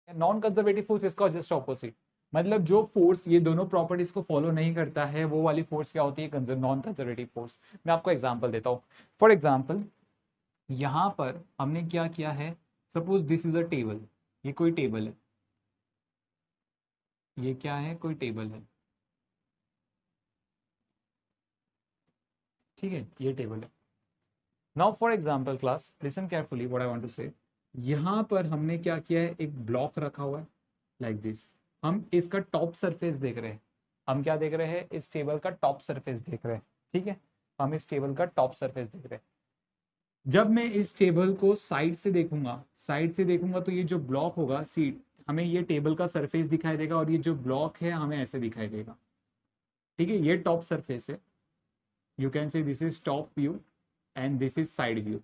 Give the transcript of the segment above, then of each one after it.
Non conservative force इसका just opposite, मतलब जो फोर्स ये दोनों प्रॉपर्टीज को फॉलो नहीं करता है वो वाली फोर्स क्या होती है, नॉन कंजर्वेटिव फोर्स। मैं आपको एग्जांपल देता हूँ। फॉर एग्जांपल यहाँ पर हमने क्या किया है, suppose this is a table, ये कोई टेबल है, ये क्या है, कोई टेबल है, ठीक है, ये टेबल है। Now for example class listen carefully what I want to say, यहाँ पर हमने क्या किया है, एक ब्लॉक रखा हुआ है लाइक दिस। हम इसका टॉप सरफेस देख रहे हैं, हम क्या देख रहे हैं, इस टेबल का टॉप सरफेस देख रहे हैं, ठीक है, हम इस टेबल का टॉप सरफेस देख रहे हैं। जब मैं इस टेबल को साइड से देखूंगा, साइड से देखूंगा तो ये जो ब्लॉक होगा सीट, हमें ये टेबल का सरफेस दिखाई देगा और ये जो ब्लॉक है हमें ऐसे दिखाई देगा, ठीक है, ये टॉप सरफेस है। You can say this is top view and this is side view.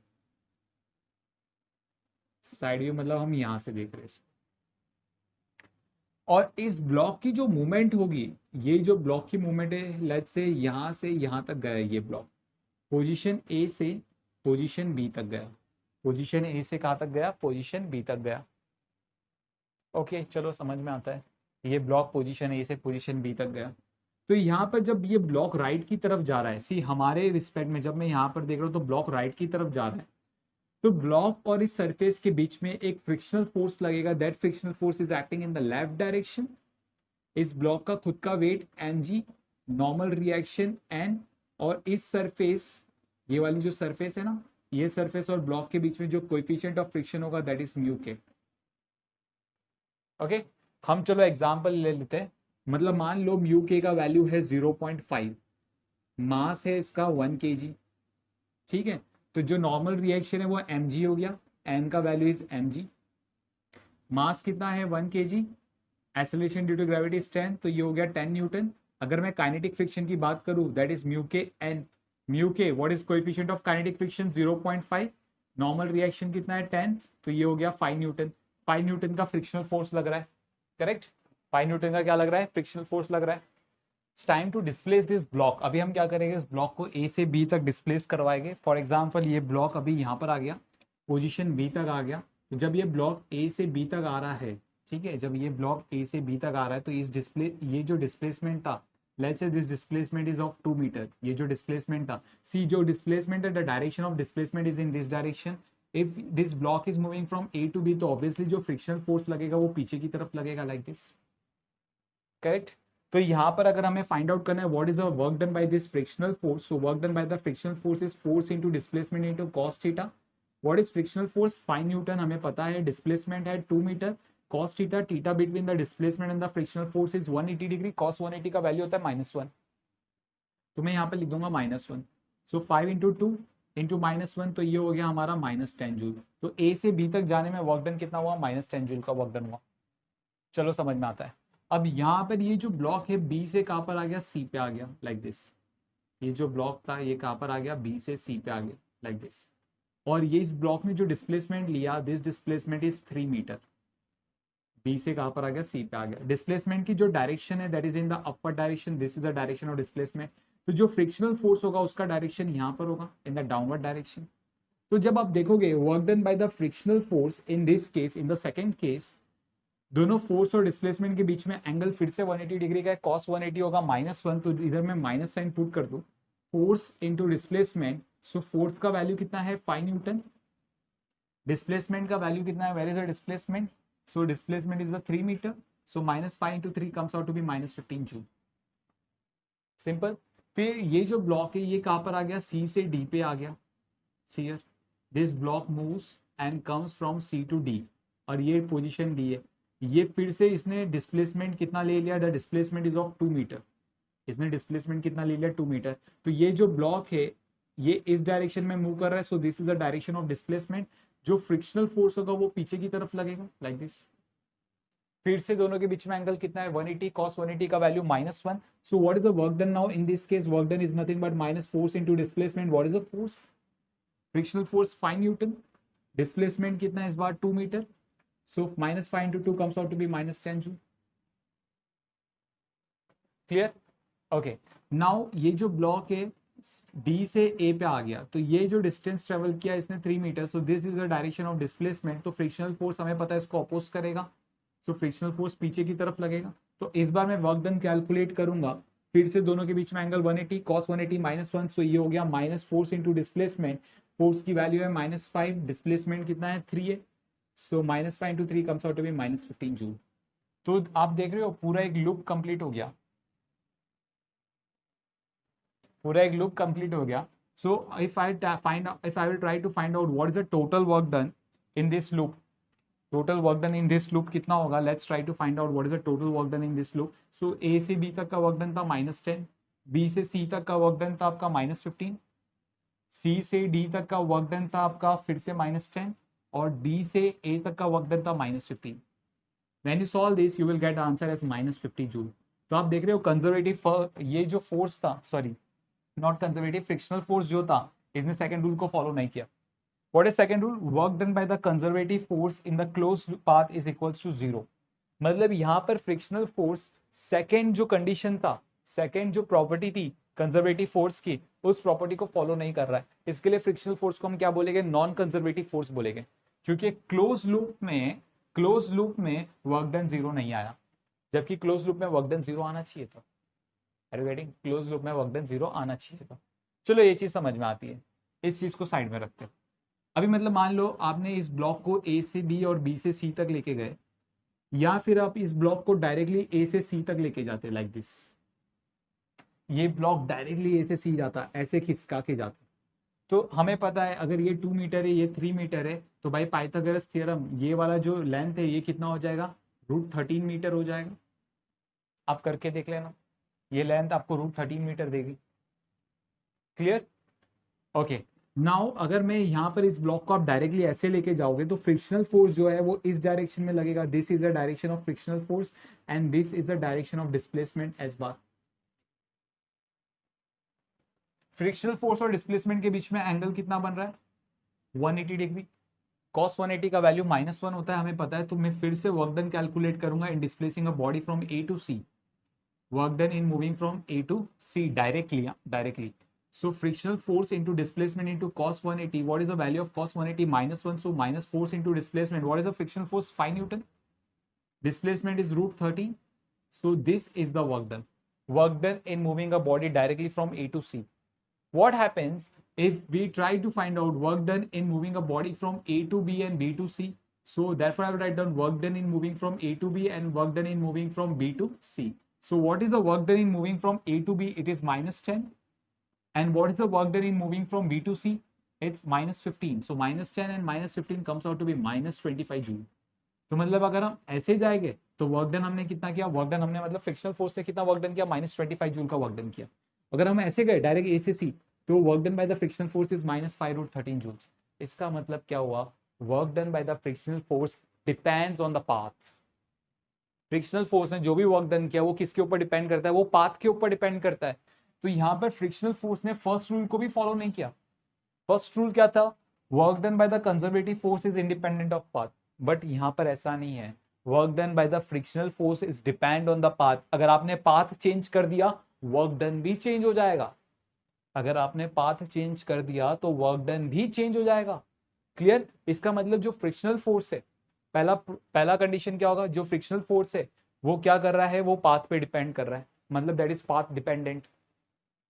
Side view मतलब हम यहां से देख रहे हैं इसको। और इस ब्लॉक की जो मूवमेंट होगी, ये जो ब्लॉक की मूवमेंट है, लेट्स से यहां तक गया ये ब्लॉक, पोजीशन ए से पोजीशन बी तक गया, पोजीशन ए से कहां तक गया, पोजीशन बी तक गया। ओके चलो समझ में आता है, ये ब्लॉक पोजीशन ए से पोजीशन बी तक गया। तो यहाँ पर जब ये ब्लॉक राइट की तरफ जा रहा है, सी हमारे रिस्पेक्ट में जब मैं यहाँ पर देख रहा हूँ तो ब्लॉक राइट की तरफ जा रहा है, तो ब्लॉक और इस सरफेस के बीच में एक फ्रिक्शनल फोर्स लगेगा, that frictional force is acting in the left direction. इस ब्लॉक का खुद का weight mg, normal reaction n, और इस सरफेस, ये वाली जो सरफेस है ना, ये सरफेस और ब्लॉक के बीच में जो कोएफिशिएंट ऑफ फ्रिक्शन होगा दैट इज म्यू के। ओके, हम चलो एग्जांपल ले लेते हैं। मतलब मान लो म्यू के का वैल्यू है 0.5, मास है इसका 1 kg, ठीक है, तो जो नॉर्मल रिएक्शन है वो mg हो गया, n का वैल्यू इज mg, मास कितना है 1 kg, acceleration due to gravity is 10, तो ये हो गया 10 न्यूटन। अगर मैं काइनेटिक फ्रिक्शन की बात करूं दैट इज म्यू के एन, म्यू के what is coefficient of kinetic friction 0.5, normal reaction कितना है 10, तो ये हो गया 5 न्यूटन। 5 न्यूटन का फ्रिक्शनल फोर्स लग रहा है, करेक्ट, 5 न्यूटन का क्या लग रहा है, फ्रिक्शनल फोर्स लग रहा है। It's time to displace this block. अभी हम क्या करेंगे, इस ब्लॉक को ए से बी तक डिस्प्लेस करवाएंगे। फॉर एग्जाम्पल ये ब्लॉक अभी यहाँ पर आ गया, पोजिशन बी तक आ गया, तो जब ये ब्लॉक ए से बी तक आ रहा है, ठीक है, जब ये ब्लॉक ए से बी तक आ रहा है तो इस डिस्प्ले, ये जो डिस्प्लेसमेंट था, let's say this displacement is of 2 metre, ये जो डिस्प्लेसमेंट था, सी जो डिस्प्लेसमेंट है, the direction of displacement is in this direction. If this block is moving from A to B, तो ऑब्वियसली जो फ्रिक्शनल फोर्स लगेगा वो पीछे की तरफ लगेगा लाइक दिस, करेक्ट। तो यहाँ पर अगर हमें फाइंड आउट करना है what is the work done by this frictional force, so work done by the frictional force is force into displacement into cos theta. What is frictional force, 5 newton हमें पता है, डिस्प्लेसमेंट है 2 metre, cos theta, theta between the displacement and the frictional force is 180 degree, cos 180 का value होता है -1, तो मैं यहाँ पर लिख दूंगा -1। सो 5 इंटू 2 इंटू -1, तो ये हो गया हमारा -10 जूल। तो ए से बी तक जाने में वर्क डन कितना हुआ, -10 जूल का वर्क डन हुआ। चलो समझ में आता है। अब यहाँ पर ये जो ब्लॉक है बी से कहाँ पर आ गया, सी पे आ गया लाइक दिस। ये जो ब्लॉक था ये कहाँ पर आ गया, बी से सी पे आ गया लाइक दिस। और ये इस ब्लॉक ने जो डिस्प्लेसमेंट लिया, this displacement is 3 metre, B से कहाँ पर आ गया, सी पे आ गया। डिस्प्लेसमेंट की जो डायरेक्शन है that is in the upper direction, this is the direction of displacement. तो जो फ्रिक्शनल फोर्स होगा उसका डायरेक्शन यहाँ पर होगा इन द डाउनवर्ड डायरेक्शन। तो जब आप देखोगे work done by the frictional force in this case, in the second case, दोनों फोर्स और डिस्प्लेसमेंट के बीच में एंगल फिर से 180 डिग्री का है, cos 180 होगा -1, तो इधर मैं माइनस साइन पुट कर दूं, force into displacement, so force का वैल्यू कितना है 5 न्यूटन, डिस्प्लेसमेंट का वैल्यू कितना है, where is the displacement, so displacement is the 3 metre, so -5 into 3 comes out to be -15 joule, simple. फिर ये जो ब्लॉक है ये कहां पर आ गया, सी से डी पे आ गया, here this block moves and comes from C to D, और ये पोजीशन डी है। ये फिर से इसने डिस्प्लेसमेंट कितना ले लिया, the displacement is of 2 metre, इसने डिस्प्लेसमेंट कितना ले लिया 2 मीटर। तो ये जो ब्लॉक है ये इस डायरेक्शन में मूव कर रहा है, सो this is the direction of displacement. जो फ्रिक्शनल फोर्स होगा वो पीछे की तरफ लगेगा लाइक दिस। फिर से दोनों के बीच में एंगल कितना है 180, cos 180 का value -1। So what is the work done now in this case, work done is nothing but minus force into displacement. What is the force, frictional force 5 newton, displacement कितना है इस बार 2 metre, so -5 into 2 comes out to be -10 joule, clear. Okay, now ये जो block है D से ए पे आ गया, तो ये जो डिस्टेंस ट्रेवल किया इसने 3 metre, so this is the direction of displacement. तो फ्रिक्शनल फोर्स हमें पता है इसको अपोज करेगा, सो फ्रिक्शनल फोर्स पीछे की तरफ लगेगा। तो इस बार मैं वर्क डन कैलकुलेट करूंगा, फिर से दोनों के बीच में एंगल 180 cos 180 -1, सो ये हो गया minus force into displacement. Force की वैल्यू है -5, डिस्प्लेसमेंट कितना है 3 है, so -5 into 3 comes out to be -15 joule. तो आप देख रहे हो पूरा एक लूप कंप्लीट हो गया, पूरा एक लूप कंप्लीट हो गया। So if I will try to find out what is the total work done in this loop, total work done in this loop कितना होगा, let's try to find out what is the total work done in this loop. So A से B तक का work done था -10, B से सी तक का work done था आपका -15, सी से डी तक का वर्क डन था आपका फिर से -10, और डी से ए तक का वर्क डन था -15। When you solve this you will get answer as -50 joule. तो आप देख रहे हो कंजर्वेटिव ये जो फोर्स था, sorry not conservative, frictional force जो था, इसने सेकंड रूल को फॉलो नहीं किया। What is second rule? Work done by the conservative force in the closed path is equals to 0। मतलब यहाँ पर फ्रिक्शनल फोर्स सेकेंड जो कंडीशन था, सेकेंड जो प्रॉपर्टी थी कंजर्वेटिव फोर्स की, उस प्रॉपर्टी को फॉलो नहीं कर रहा है। इसके लिए फ्रिक्शनल फोर्स को हम क्या बोलेंगे, नॉन कंजर्वेटिव फोर्स बोलेंगे, क्योंकि क्लोज लूप में वर्क डन 0 नहीं आया, जबकि क्लोज लूप में वर्क डन 0 आना चाहिए था। Are you getting? Close loop में वर्क डन 0 आना चाहिए था। चलो ये चीज समझ में आती है, इस चीज को साइड में रखते हैं। अभी मतलब मान लो आपने इस ब्लॉक को ए से बी और बी से सी तक लेके गए, या फिर आप इस ब्लॉक को डायरेक्टली ए से सी तक लेके जाते लाइक दिस, ये ब्लॉक डायरेक्टली ए से सी जाता, ऐसे खिसका के जाता। तो हमें पता है अगर ये 2 मीटर है, ये 3 मीटर है, तो भाई पाइथागोरस थ्योरम, ये वाला जो लेंथ है ये कितना हो जाएगा, √13 मीटर हो जाएगा। आप करके देख लेना, ये लेंथ आपको √13 मीटर देगी। क्लियर? ओके। नाउ अगर मैं यहाँ पर इस ब्लॉक को आप डायरेक्टली ऐसे लेके जाओगे तो फ्रिक्शनल फोर्स जो है वो इस डायरेक्शन में लगेगा, this is the direction of frictional force and this is the direction of displacement S bar. Frictional force और डिस्प्लेसमेंट के बीच में एंगल कितना बन रहा है, 180 डिग्री। cos 180 का वैल्यू -1 होता है हमें पता है, तो मैं फिर से वर्क डन कैलकुलेट करूंगा in displacing a body from A to C, work done in moving from A to C directly. So frictional force into displacement into cos 180. What is the value of cos 180? -1. So minus force into displacement. What is the frictional force? 5 Newton. Displacement is √13. So this is the work done. Work done in moving a body directly from A to C. What happens if we try to find out work done in moving a body from A to B and B to C? So therefore I will write down work done in moving from A to B and work done in moving from B to C. So what is the work done in moving from A to B? It is -10. And what is the work done in moving from B to C? It's -15. So -10 and -15 comes out to be -25 joule. तो मतलब अगर हम ऐसे जाएंगे तो work done हमने कितना किया, वर्क डन हमने मतलब फ्रिक्शनल फोर्स से कितना वर्क डन किया, -25 जूल का वर्क डन किया। अगर हम ऐसे गए डायरेक्ट ए से सी तो work done by the frictional force is -5√13 joule. इसका मतलब क्या हुआ, work done by the frictional force depends on the path. Frictional force ने जो भी वर्क डन किया वो किसके ऊपर डिपेंड करता है, वो पाथ के ऊपर डिपेंड करता है। तो यहाँ पर फ्रिक्शनल फोर्स ने फर्स्ट रूल को भी फॉलो नहीं किया। फर्स्ट रूल क्या था, work done by the conservative force is independent of path, but यहाँ पर ऐसा नहीं है, work done by the frictional force is depend on the path. अगर आपने पाथ चेंज कर दिया वर्क डन भी चेंज हो जाएगा, अगर आपने पाथ चेंज कर दिया तो वर्क डन भी चेंज हो जाएगा। क्लियर? इसका मतलब जो फ्रिक्शनल फोर्स है, पहला कंडीशन क्या होगा, जो फ्रिक्शनल फोर्स है वो क्या कर रहा है, वो पाथ पे डिपेंड कर रहा है, मतलब दैट इज पाथ डिपेंडेंट।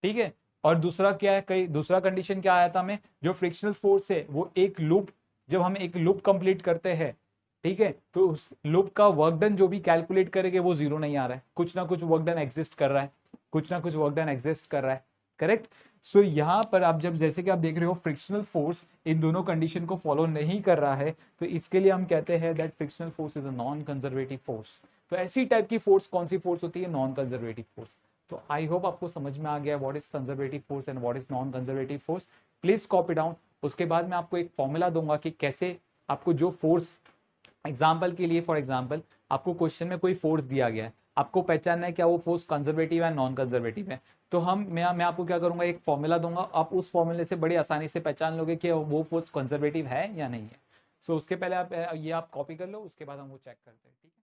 ठीक है? और दूसरा क्या है, कई दूसरा कंडीशन क्या आया था हमें, जो फ्रिक्शनल फोर्स है वो एक लूप, जब हम एक लूप कंप्लीट करते हैं, ठीक है, तो उस लूप का वर्क डन जो भी कैलकुलेट करेंगे वो 0 नहीं आ रहा है, कुछ ना कुछ वर्क डन एग्जिस्ट कर रहा है, कुछ ना कुछ वर्क डन एग्जिस्ट कर रहा है। करेक्ट? सो यहाँ पर आप जब जैसे कि आप देख रहे हो फ्रिक्शनल फोर्स इन दोनों कंडीशन को फॉलो नहीं कर रहा है, तो इसके लिए हम कहते हैं that frictional force is a non conservative force. तो ऐसी टाइप की फोर्स कौन सी फोर्स होती है, नॉन कंजर्वेटिव फोर्स। तो आई होप आपको समझ में आ गया what is conservative force and what is non conservative force. Please copy down. उसके बाद मैं आपको एक फॉर्मूला दूंगा कि कैसे आपको जो फोर्स, एग्जाम्पल के लिए फॉर एग्जाम्पल आपको क्वेश्चन में कोई फोर्स दिया गया है, आपको पहचानना है क्या वो फोर्स कंजर्वेटिव है नॉन कंजर्वेटिव है, तो मैं आपको क्या करूंगा, एक फॉर्मूला दूंगा, आप उस फॉर्मूले से बड़ी आसानी से पहचान लोगे कि वो फोर्स कंजर्वेटिव है या नहीं है। सो उसके पहले आप ये आप कॉपी कर लो, उसके बाद हम वो चेक करते हैं। ठीक है?